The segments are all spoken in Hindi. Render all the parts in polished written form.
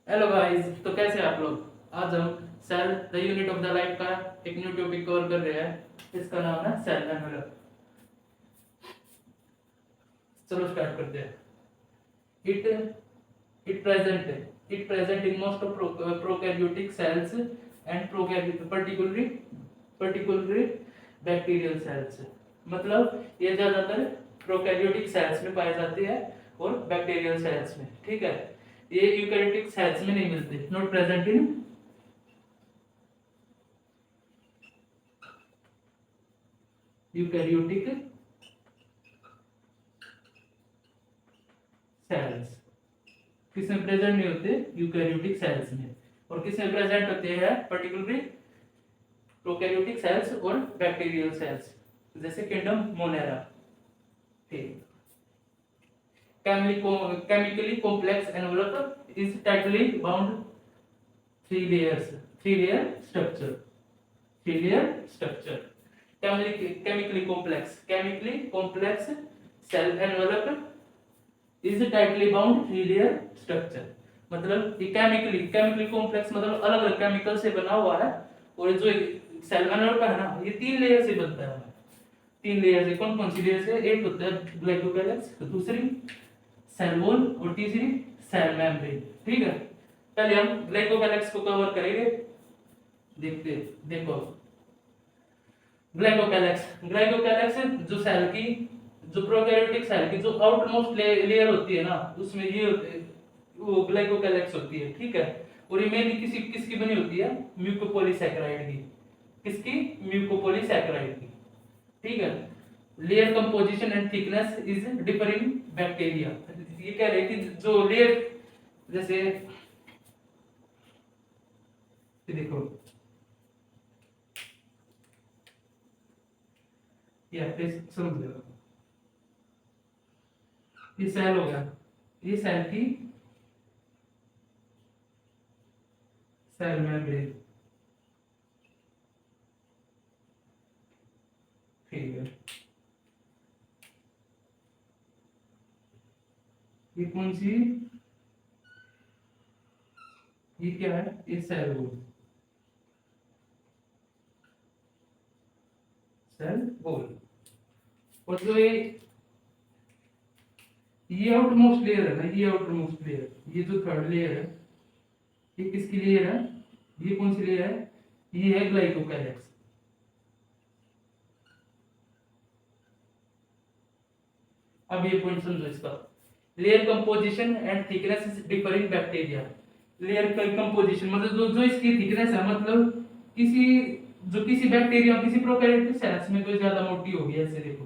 हेलो गाइस, तो कैसे हैं आप लोग। आज हम cell the unit of the life का एक न्यू टॉपिक कवर कर रहे हैं। इसका नाम है सेल एनवेलप। चलो स्टार्ट करते हैं। It it present in most of prokaryotic cells and particularly bacterial cells. मतलब ये ज्यादातर प्रोकैरियोटिक सेल्स में पाए जाते हैं और बैक्टीरियल सेल्स में, ठीक है। ये यूकैरियोटिक सेल्स में नहीं मिलते। Not present in eukaryotic cells. किसमें प्रेजेंट नहीं होते? यूकैरियोटिक सेल्स में। और किसमें प्रेजेंट होते हैं? पर्टिकुलरली प्रोकैरियोटिक सेल्स और बैक्टीरियल सेल्स, जैसे किंगडम मोनेरा। ठीक। Chemically complex envelope is tightly bound three layers three layer structure three layer structure chemically complex cell envelope is tightly bound three layer structure. मतलब ये केमिकली कॉम्प्लेक्स मतलब अलग अलग केमिकल से बना हुआ है। और जो सेल एनवेलप है ना, ये तीन लेयर से बनता है। तीन लेयर से कौन कौन सी लेयर से? एक होता है ग्लाइकोकैलिक्स, दूसरी सेल वॉल और तीसरी सेल मेम्ब्रेन। ठीक है, पहले हम ग्लाइकोकैलिक्स को कवर करेंगे। देखो ग्लाइकोकैलिक्स जो सेल की, जो प्रोकैरियोटिक सेल की जो आउटमोस्ट लेयर होती है ना, उसमें ये होते हैं, वो ग्लाइकोकैलिक्स होती है। ठीक है, और ये मेनली किसकी बनी होती है? म्यूकोपॉलीसैकेराइड की। किसकी? म्यूकोपॉलीसैकेराइड की। ठीक है। Layer composition and thickness is differ in bacteria. ये कह रहे हैं कि जो लेयर, जैसे देखो ये समझ लो, ये सेल हो गया, ये सेल की सेल मेम्ब्रेन। ठीक है, ये कौन सी? ये क्या है? ये सेल वॉल। Cell wall. और जो ये आउटमोस्ट लेयर है ना, ये आउटमोस्ट लेयर, ये जो थर्ड लेयर है, ये किसकी लेयर है? ये कौन सी लेयर है? ये है ग्लाइकोकैलिक्स। अब ये पॉइंट समझो इसका। Layer composition and thickness is differ in bacteria. Layer का कंपोजिशन मतलब जो इसकी थिकनेस है, मतलब किसी बैक्टीरिया, किसी प्रोकैरियोटिक सेल्स में तो ज्यादा मोटी होगी, ऐसे देखो।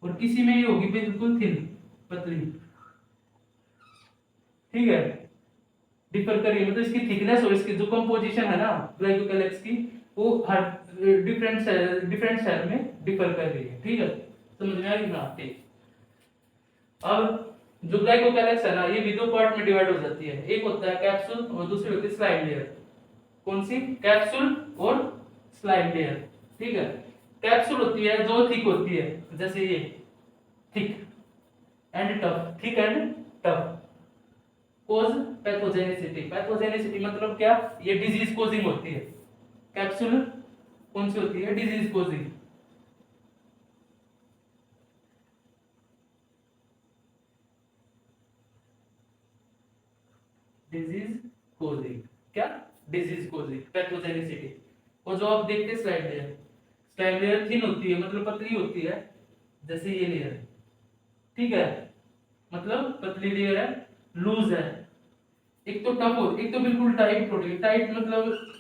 और किसी में ये होगी बिल्कुल थिन, पतली। ठीक है, डिफर करिए मतलब इसकी थिकनेस और इसकी जो कंपोजिशन है ना ग्लाइकोकैलिक्स की, वो हर डिफरेंट सेल में डिफर कर रही है। ठीक है, समझ में आ रही ना? ठीक। अब जो ग्लाइकोकैलिक्स है ना, ये भी दो पार्ट में डिवाइड हो जाती है। एक होता है कैप्सूल और दूसरी होती है स्लाइम लेयर। कौन सी? कैप्सूल और स्लाइम लेयर। ठीक है, कैप्सूल होती है जो थिक होती है, जैसे ये thick and tough, thick and tough. Cause pathogenicity मतलब क्या? ये डिजीज कोजिंग होती है। कैप्सूल कौन सी होती है? Disease causing. डिजीज कोजिंग क्या? Disease causing, pathogenicity. और जो आप देखते हैं स्लाइड लेयर थिन होती है, मतलब पतली होती है, जैसे ये लेयर। ठीक है, मतलब पतली लेयर है, लूज है। एक तो टफ हो, एक तो बिल्कुल टाइट प्रोटीन। टाइट मतलब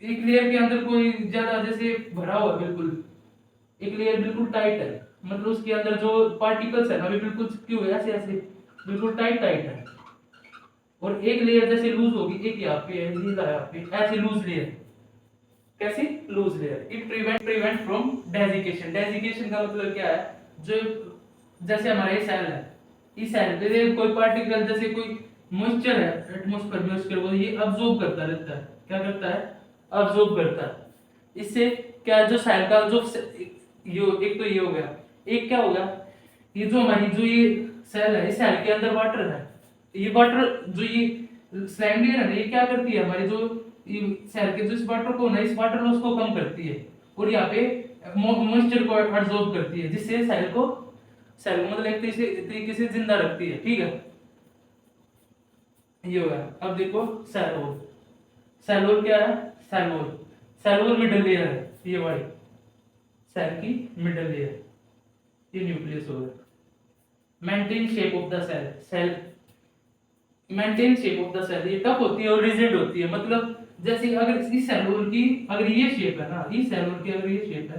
एक लेयर के अंदर कोई ज्यादा जैसे भरा हुआ है बिल्कुल। एक लेयर बिल्कुल टाइट है, मतलब उसके अंदर जो पार्टिकल्स है ना, वे बिल्कुल चिपके हुए ऐसे ऐसे, बिल्कुल टाइट टाइट है। और एक लेयर जैसे लूज होगी, एक यहाँ पे है, ये यहाँ पे, ऐसे लूज लेयर। कैसी? Loose layer. It prevent from desiccation. Desiccation का मतलब क्या है? जो जैसे हमारा ये सेल है, इस सेल पे कोई पार्टिकल, जैसे कोई मॉइस्चर है एटमॉस्फेयर में, उसके वो ये अब्जॉर्ब करता रहता है। क्या करता है? अब्जॉर्ब करता है। इससे क्या, जो सेल का जो एक तो ये हो गया। एक क्या होगा, ये जो हमारी जो ये सेल है, इस सेल के अंदर वाटर है। ये वाटर जो ये स्लाइम लेयर है ना, ये क्या करती है, हमारे जो ये सेल के जो इस वाटर को ना, इस वाटर लॉस को कम करती है और यहाँ पे मॉइस्चर को एब्जॉर्ब करती है, जिससे सेल को मतलब एक तरीके से जिंदा रखती है। ठीक है, ये हो गया। अब देखो सेल वॉल। सेल वॉल क्या है, सेल वॉल मिडल लेयर है, ये वाली सेल की मिडल लेयर, ये न्यूक्लियस हो गया। Maintain shape of the cell maintain shape of the cell, ये टफ होती है और रिजिड होती है। मतलब जैसे अगर इस सेल वॉल की अगर ये शेप है ना, इस सेल वॉल की अगर ये शेप है,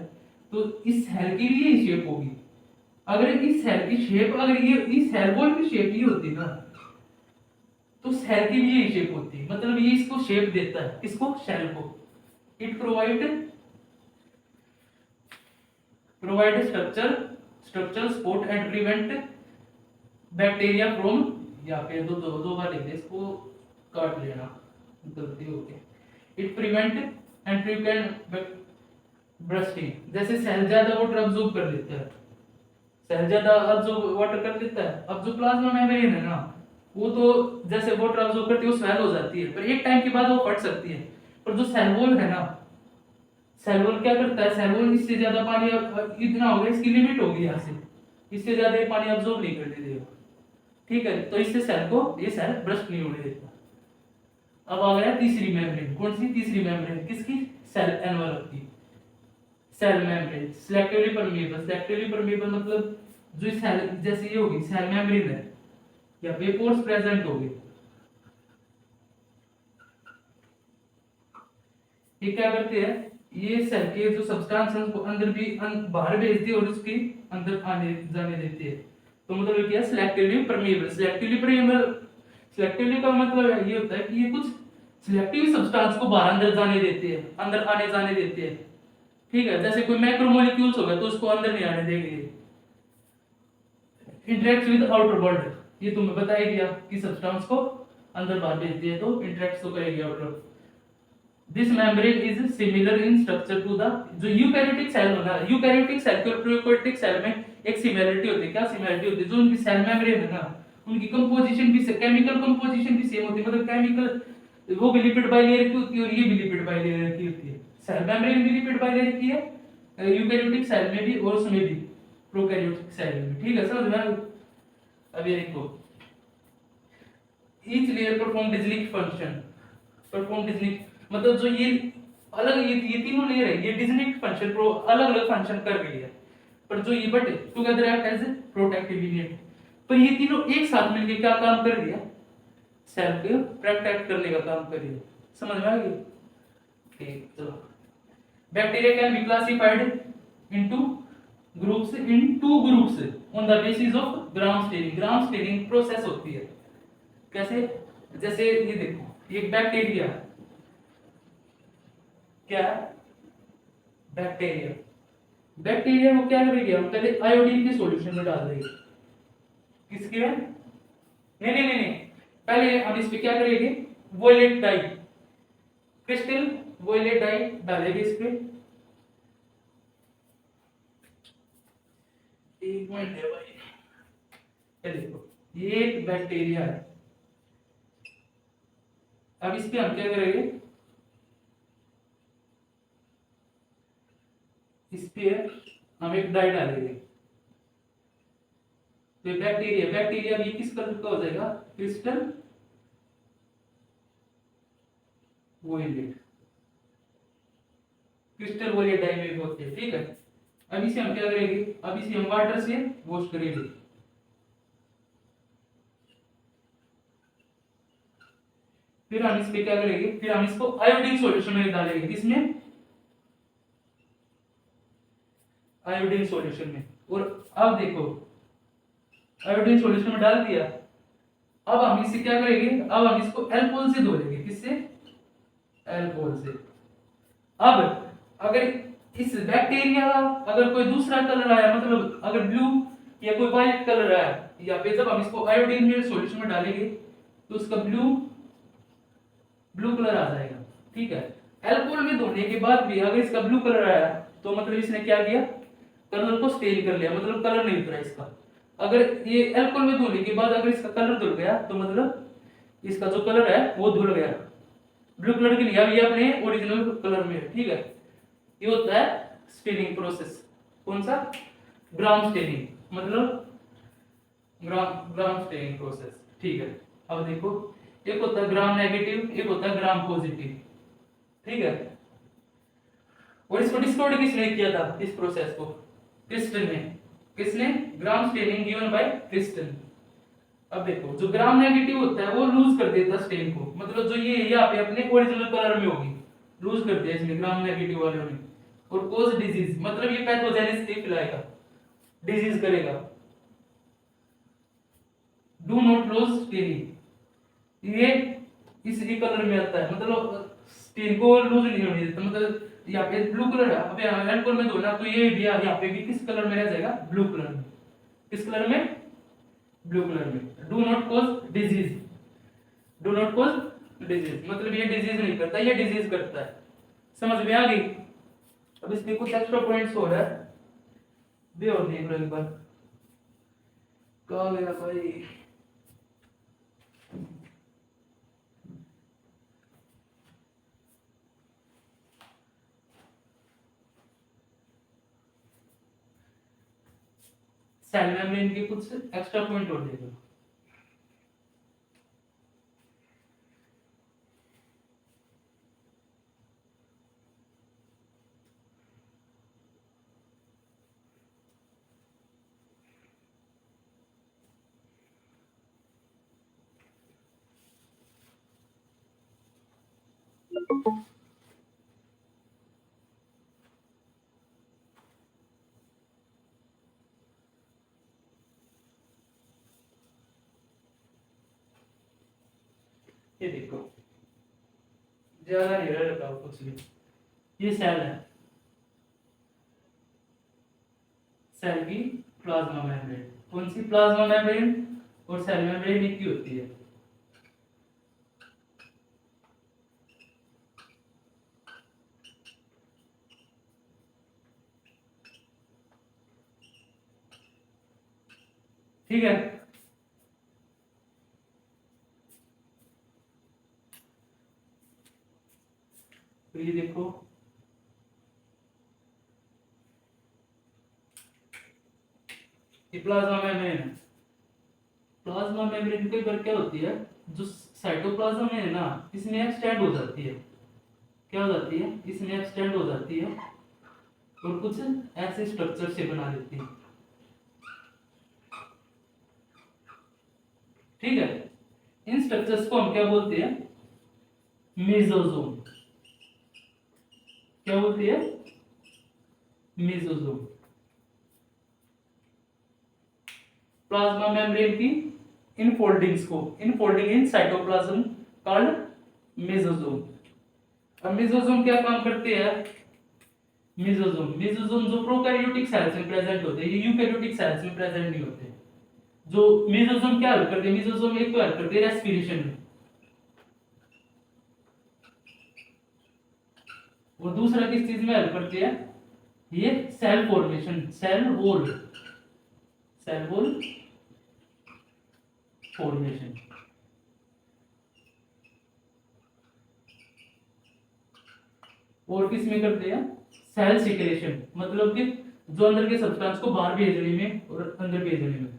तो इस सेल की भी यही शेप होगी। अगर इस सेल की शेप, अगर ये इस सेल वॉल की शेप ये होती ना, तो सेल की भी यही शेप होती है। मतलब ये इसको शेप देता है, इसको सेल को। It provide structure support and prevent bacteria from, यहाँ पे दो बार लिख दे, इसको काट लेना, गलती हो गई। It prevent and prevent bursting, जैसे सेल ज्यादा वाटर अब्सॉर्ब कर लेता है, सेल ज्यादा अब्सॉर्ब वाटर कर लेता है। अब जो प्लाज्मा मेम्ब्रेन है ना, वो तो जैसे वाटर अब्सॉर्ब करती है वो स्वेल हो जाती है, पर एक टाइम के बाद वो फट सकती है। पर जो सेल वॉल है ना, सेल वॉल क्या करता है, सेल वॉल इससे ज्यादा पानी इतना होगा, इसकी लिमिट होगी यहाँ से, इससे ज्यादा ये पानी अब्सॉर्ब नहीं करने देगा। ठीक है, तो इससे सेल को ये सेल ब्रस्ट नहीं होने देता। अब आ गया तीसरी मेम्ब्रेन। कौन सी तीसरी मेम्ब्रेन, किसकी, सेल एनवलप की। सेल मेम्ब्रेन सिलेक्टिवली परमेबल मतलब जो सेल जैसे ये होगी सेल मेम्ब्रेन है, या पे पोर्स प्रेजेंट होगी। ये क्या करते हैं, ये सेल के जो सब्सटेंस है उसको अंदर भी बाहर भेजती है और उसकी अंदर आने जाने देती है। तो मतलब ये क्या, सिलेक्टिवली परमेबल। सिलेक्टिवली का मतलब ये होता है कि ये कुछ सिलेक्टिव सब्सटेंस को बाहर अंदर जाने देते हैं, अंदर आने जाने देते हैं। ठीक है, जैसे कोई मैक्रोमोलिक्यूल्स होगा तो उसको अंदर नहीं आने देंगे। इंटरेक्ट विद आउटर वर्ल्ड, ये तुम्हें बता ही दिया कि सब्सटेंस को अंदर बाहर भेजती है, तो इंटरेक्ट तो करेगी outer. This membrane is similar in structure to the, जो यूकैरियोटिक सेल होना, यूकैरियोटिक सेल और प्रोकैरियोटिक सेल में एक सिमिलरिटी होती है। क्या सिमिलरिटी होती है, जो उनकी सेल मेम्ब्रेन है ना, उनकी कंपोजिशन भी, केमिकल कंपोजिशन भी सेम होती है। मतलब केमिकल वो भी लिपिड बाइलेयर की होती है और ये भी लिपिड बाइलेयर की होती है। सेल मेम्ब्रेन भी लिपिड बाइलेयर की है यूकैरियोटिक सेल में भी और उसमें भी प्रोकैरियोटिक सेल में। ठीक है, समझ में। अब ये देखो, ईच लेयर परफॉर्म डिस्टिंक्ट मतलब जो ये अलग, ये तीनों लेयर है, ये डिस्टिंक्ट फंक्शन अलग अलग फंक्शन कर रही है, पर जो ये but together act as protective unit. पर ये तीनों एक साथ मिलकर क्या काम कर रही है, सेल को प्रोटेक्ट करने का काम कर रही है। समझ में आ गई। ठीक, चलो। Bacteria can be classified into groups in two groups on the basis of gram staining process होती है। कैसे, जैसे ये देखो, ये बैक्टीरिया क्या है, बैक्टीरिया को क्या करेगी, हम पहले आयोडीन के सॉल्यूशन में डाल देंगे। किसके में, नहीं, पहले हम इस पे क्या करेंगे, violet dye, crystal violet dye डालेंगे इस पे। एक मिनट है भाई, ये देखो, ये एक बैक्टीरिया है। अब इस पे हम क्या करेंगे, इस पे हम एक डाई डालेंगे। तो बैक्टीरिया भी किस कलर का हो जाएगा, क्रिस्टल वोलेट डाई में होते हैं। ठीक है, अब इसे हम क्या करेंगे, अब इसे हम वाटर से वॉश करेंगे। फिर हम इस पे क्या करेंगे, फिर हम इसको आयोडीन सॉल्यूशन में डालेंगे। किसमें, आयोडीन सॉल्यूशन में। और अब देखो, आयोडीन सॉल्यूशन में डाल दिया। अब हम इसे क्या करेंगे, अब हम इसको अल्कोहल से धोएंगे। किससे, अल्कोहल से। अब अगर इस बैक्टीरिया का अगर कोई दूसरा कलर आया, मतलब अगर ब्लू या कोई व्हाइट कलर आया, या फिर जब हम इसको आयोडीन में सॉल्यूशन में डालेंगे तो उसका ब्लू कलर आ जाएगा। ठीक है, अल्कोहल में धोने के बाद भी अगर इसका ब्लू कलर आया तो मतलब इसने क्या किया, कलर को स्टेन कर लिया, मतलब कलर नहीं उतरा इसका। अगर ये अल्कोहल में धुलने के बाद अगर इसका कलर धुल गया तो मतलब इसका जो कलर है वो धुल गया, ब्लू कलर की नहीं, अब ये अपने ओरिजिनल कलर में है, ठीक है। ये होता है स्टेनिंग प्रोसेस। कौन सा? ग्राम स्टेनिंग, मतलब ग्राम ग्राम स्टेनिंग प्रोसेस, ठीक है। अब देखो, एक होता है ग्राम नेगेटिव, एक होता है ग्राम पॉजिटिव, ठीक है। और इसको डिस्कवर किसने किया था इस प्रोसेस को? क्रिस्टन ने। किसने? Gram staining given by Kristen. अब देखो, जो ग्राम नेगेटिव होता है वो लूज कर देता स्टेन को, मतलब जो ये यहाँ पे अपने ओरिजिनल कलर में होगी, लूज कर दिया इसने ग्राम नेगेटिव वाले ने। और कोज डिजीज, मतलब ये पैथोजेनिसिटी फैलाएगा, डिजीज करेगा। डू नॉट लूज स्टेनिंग, ये इसी कलर में आता है, मतलब स्टेन को लूज नहीं होने देता, मतलब यहाँ पे ब्लू कलर है, अब यहाँ अल्कोहल में धोना तो ये भी यहाँ पे भी किस कलर में रह जाएगा? ब्लू कलर में। किस कलर में? ब्लू कलर में। Do not cause disease, do not cause disease, मतलब ये डिजीज नहीं करता, ये डिजीज करता है। समझ में आ गई? अब इसके कुछ एक्स्ट्रा पॉइंट्स हो रहा है, भी और देख लो एक बार। कहाँ गया भाई? सेल मेम्ब्रेन के कुछ एक्स्ट्रा पॉइंट और देख लो। ये देखो, ज्यादा नहीं रह रहा कुछ भी। ये सेल है, सेल की प्लाज्मा मेम्ब्रेन। कौन सी प्लाज्मा मेम्ब्रेन? और सेल मेम्ब्रेन एक ही होती है। ठीक है। तो ये देखो, ये प्लाज्मा मेम्ब्रेन है। प्लाज्मा मेम्ब्रेन कई बार क्या होती है, जो साइटोप्लाज्म है ना, इसमें एक्सटेंड हो जाती है। क्या हो जाती है? इसमें एक्सटेंड हो जाती है और कुछ ऐसे स्ट्रक्चर से बना देती है, ठीक है। इन स्ट्रक्चर्स को हम क्या बोलते हैं? मेसोजोम। क्या बोलते हैं? मेसोजोम। प्लाज्मा मेम्ब्रेन की इन फोल्डिंग्स को, infolding in cytoplasm called mesosome. अब मेसोजोम क्या काम करते हैं? मेसोजोम जो प्रोकैरियोटिक सेल्स में प्रेजेंट होते हैं, ये यूकैरियोटिक सेल्स में प्रेजेंट नहीं होते। जो मेसोजोम क्या हेल्प करते हैं? मेसोजोम एक तो हेल्प करते हैं रेस्पिरेशन में, और दूसरा किस चीज में हेल्प करते हैं? ये cell formation, cell wall formation. और किस में करते हैं? सेल सिक्रेशन, मतलब कि जो अंदर के सब्सटेंस को बाहर भेजने में और अंदर भेजने में।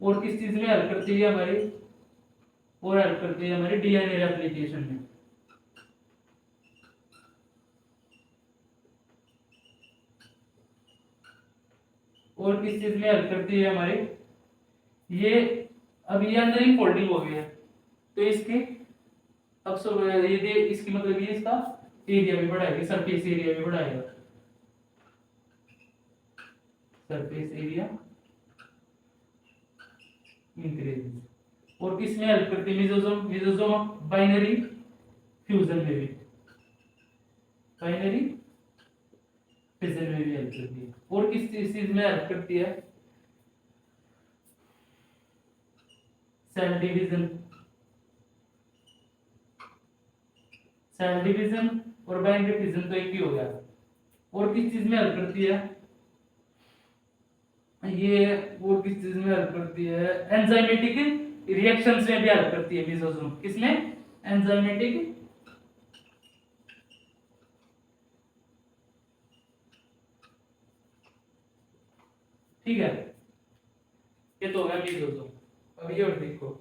और किस चीज में हेल्प करती है हमारी? और हेल्प करती है हमारी डीएनए रेप्लिकेशन में। और किस चीज में हेल्प करती है हमारी? ये अब ये अंदर ही फोल्डिंग हो गई है, तो इसकी ये इसकी मतलब ये इसका एरिया भी बढ़ाएगी, सरफेस एरिया भी बढ़ाएगा, सरफेस एरिया इंक्रीज। और किस में हेल्प करती है? मेसोजोम बाइनरी फ्यूजन में भी, बाइनरी फिजन में भी हेल्प करती है। और किस चीज में हेल्प करती है? सेल डिवीजन, सेल डिवीजन और बाइनरी फिजन तो एक ही हो गया। और किस चीज में हेल्प करती है ये, और किस चीज में हेल्प करती है, एंजाइमेटिक रिएक्शंस में भी हेल्प करती है मेसोसोम। किसमें? एंजाइमेटिक ठीक है, ये तो हो गया मेसोसोम। अब ये और देखो,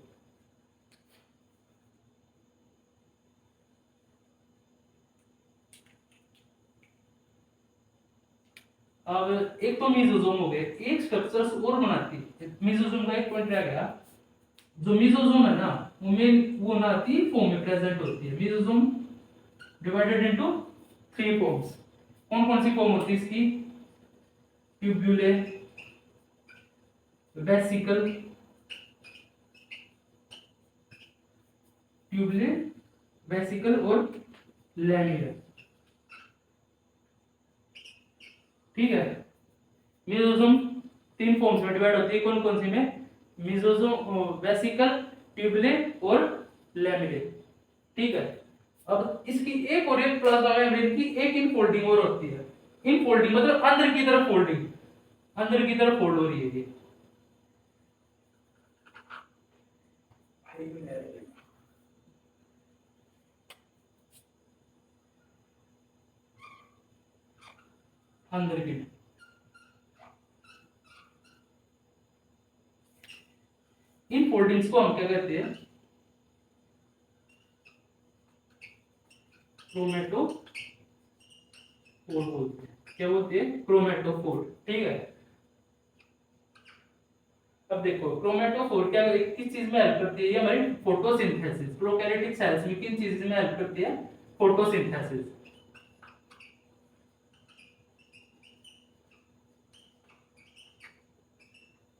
अब एक तो मेसोसोम हो गए, एक स्ट्रक्चर्स और बनाती है मेसोसोम का। एक पॉइंट रह गया, जो मेसोसोम है ना वो ना तीन फॉर्म में प्रेजेंट होती है। Mesosome divided into three forms. कौन कौन सी फॉर्म होती है इसकी? ट्यूब्यूले, वेसिकल, ट्यूबुले, वेसिकल और लैमिनर। ठीक है, मेसोसोम तीन फॉर्म्स में डिवाइड होती है। कौन कौन सी में? मेसोसोम, वेसिकल, ट्यूबुले और लैमिनर। ठीक है, अब इसकी एक और एक प्लाज्मा मेम्ब्रेन की एक इनफोल्डिंग और होती है। इनफोल्डिंग मतलब अंदर की तरफ फोल्डिंग, अंदर की तरफ फोल्ड हो रही है ये। अंदर की इन फोल्डिंग्स को हम क्या कहते हैं? क्रोमेटोफोर बोलते हैं। क्या बोलते हैं? क्रोमेटोफोर। ठीक है, अब देखो क्रोमेटोफोर क्या किस चीज में हेल्प करती है? ये हमारी फोटोसिंथेसिस। प्रोकैरियोटिक सेल्स में किन चीज में हेल्प करती है? फोटोसिंथेसिस।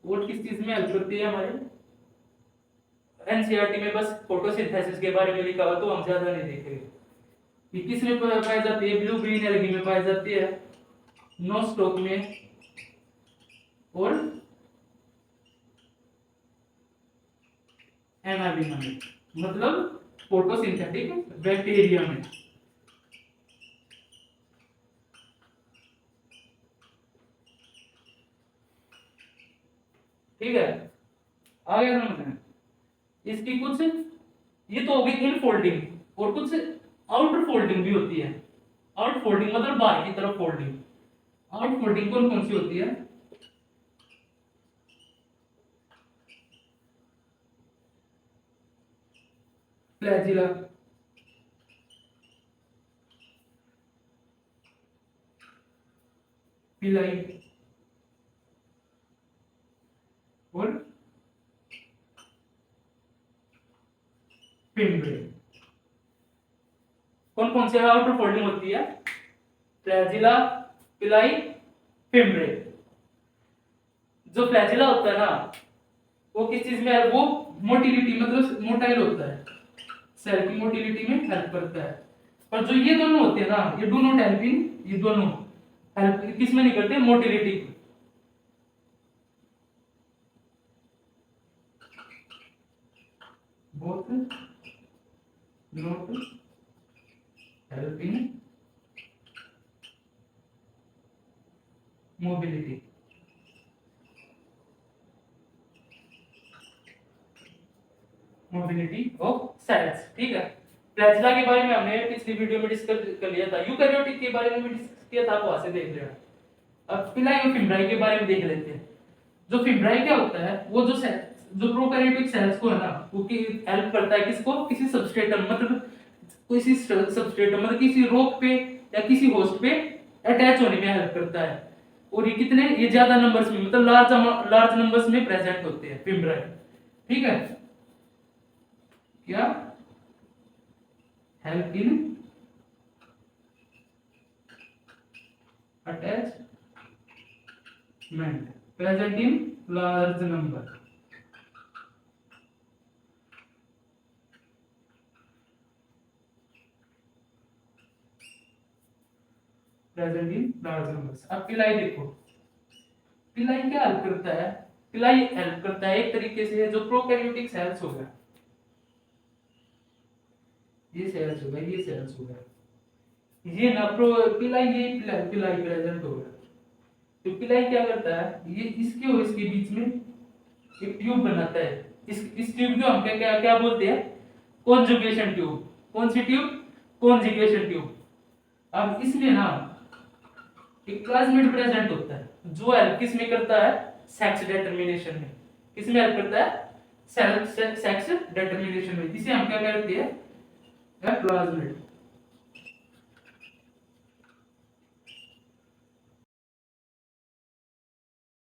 और किस चीज में हेल्प करती है हमारे? एनसीईआरटी में बस फोटोसिंथेसिस के बारे में लिखा हुआ, तो हम ज्यादा नहीं देखेंगे। ये किस में पाई जाती है? ब्लू ग्रीन एल्गी में पाई जाती है, नोस्टॉक में और एनाबिना में, मतलब फोटोसिंथेटिक बैक्टीरिया में। ठीक है, आगे समझ में इसकी कुछ, ये तो हो गई इन फोल्डिंग, और कुछ आउटर फोल्डिंग भी होती है। आउट फोल्डिंग मतलब बाहर की तरफ फोल्डिंग। आउट फोल्डिंग कौन कौन सी होती है? फ्लैजिला, पिलाई और फिम्ब्रे। कौन कौन से आउटर फोल्डिंग होती है? फ्लैजिला, पिलाई, फिम्ब्रे। जो फ्लैजिला होता है ना वो किस चीज में है? वो मोटिलिटी मतलब मोटाइल होता है, सेल की मोटिलिटी में हेल्प करता है। पर जो ये दोनों होते हैं ना, ये डू नॉट हेल्प इन, ये दोनों हेल्प किस में नहीं करते? Motility. Both not help in mobility. Mobility of cells. ठीक है, फ्लैजिला के बारे में हमने पिछली वीडियो में डिस्कस कर लिया था। यूकैरियोटिक के बारे में भी डिस्कस किया था, आप वहां से देख लेना। अब पिलाई और फिम्ब्राई के बारे में देख लेते हैं। जो फिम्ब्राई क्या होता है? वो जो जो प्रोकैरियोटिक सेल्स को है ना वो की हेल्प करता है। किसको? किसी सबस्ट्रेटम मतलब किसी सबस्ट्रेटम मतलब किसी रॉक पे या किसी होस्ट पे अटैच होने में हेल्प करता है। और ये कितने, ये ज्यादा नंबर्स में मतलब लार्ज नंबर्स में प्रेजेंट होते हैं फिम्ब्राई। ठीक है, क्या help in attachment, present in large number. Present in large numbers. अब पिलाई देखो, पिलाई क्या हेल्प करता है? पिलाई हेल्प करता है एक तरीके से जो प्रोकैरियोटिक सेल्स हो गया, ये सेल्स हो गए, ये सेल्स हो गए, ये ना प्रो पिलाई, ये पिलाई प्रेजेंट होगा। तो पिलाई क्या करता है, ये इसके और इसके बीच में एक ट्यूब बनाता है। इस ट्यूब को हम क्या क्या क्या बोलते हैं, कॉन्जुगेशन ट्यूब। कौन सी ट्यूब, कॉन्जुगेशन ट्यूब। अब इसमें ना एक प्लाज्मिड प्रेजेंट होता है जो हेल्प किस में करता है, सेक्स डिटरमिनेशन में। किसमें हेल्प करता है, सेक्स डिटरमिनेशन में। इसे हम क्या कहते हैं, प्लाज्मिड।